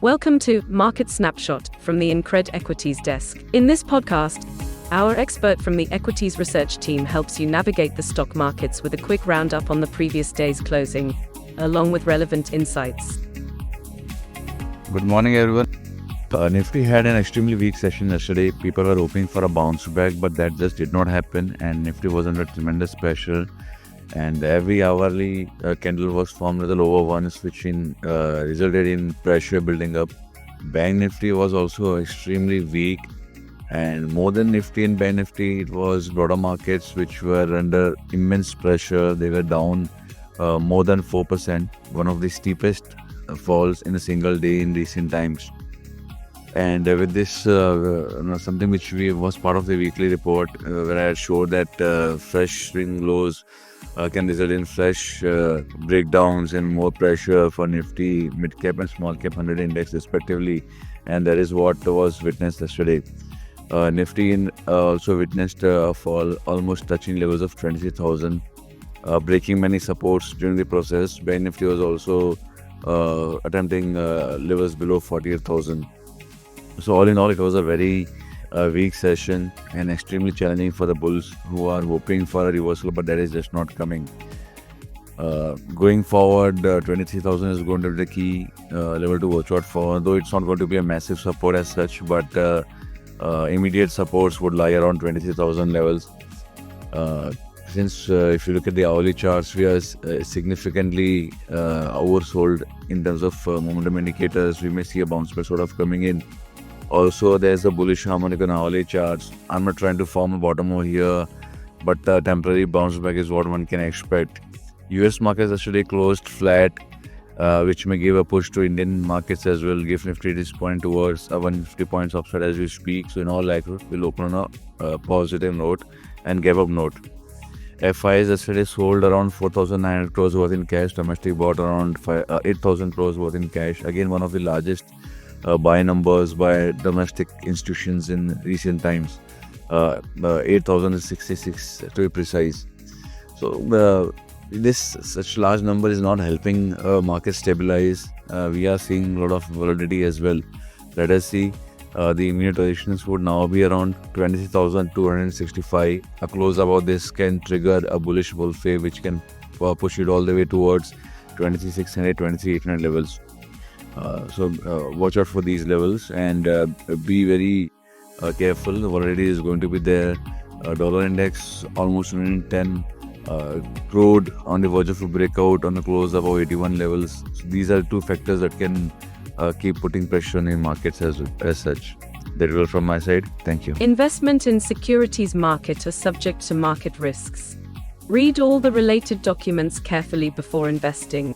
Welcome to Market Snapshot from the Incred Equities Desk. In this podcast, our expert from the Equities Research team helps you navigate the stock markets with a quick roundup on the previous day's closing, along with relevant insights. Good morning, everyone. Nifty had an extremely weak session yesterday. People were hoping for a bounce back, but that just did not happen, and Nifty was under tremendous pressure. And every hourly candle was formed with the lower ones, which resulted in pressure building up. Bank Nifty was also extremely weak, and more than Nifty and Bank Nifty, it was broader markets which were under immense pressure. They were down more than 4%, one of the steepest falls in a single day in recent times. And with this, something which was part of the weekly report, where I showed that fresh swing lows can result in fresh breakdowns and more pressure for Nifty, mid-cap and small-cap 100 index respectively. And that is what was witnessed yesterday. Nifty also witnessed a fall almost touching levels of 23,000, breaking many supports during the process. Bank Nifty was also attempting levels below 48,000. So all in all, it was a very weak session and extremely challenging for the bulls who are hoping for a reversal, but that is just not coming. Going forward, 23,000 is going to be the key level to watch out for, though it's not going to be a massive support as such, but immediate supports would lie around 23,000 levels. Since if you look at the hourly charts, we are significantly oversold in terms of momentum indicators. We may see a bounce back sort of coming in. Also, there's a bullish harmonic on hourly charts. I'm not trying to form a bottom over here, but temporary bounce back is what one can expect. US markets yesterday closed flat, which may give a push to Indian markets as well. GIFT Nifty is pointing towards 150 points upside as we speak. So in all likelihood, we'll open on a positive note and gave up note. FIs yesterday sold around 4,900 crores worth in cash. Domestic bought around 8,000 crores worth in cash. Again, one of the largest buy numbers by domestic institutions in recent times. 8,066 to be precise. So this such large number is not helping market stabilize. We are seeing a lot of volatility as well. Let us see. The immediate positions would now be around 23,265. A close above this can trigger a bullish bull fave, which can push it all the way towards 23,600, 23,800 levels. So watch out for these levels and be very careful. The volatility is going to be there. Dollar index almost 110. Crude on the verge of a breakout on the close above 81 levels. So these are two factors that can keep putting pressure on the markets as such. That will from my side. Thank you. Investment in securities market are subject to market risks. Read all the related documents carefully before investing.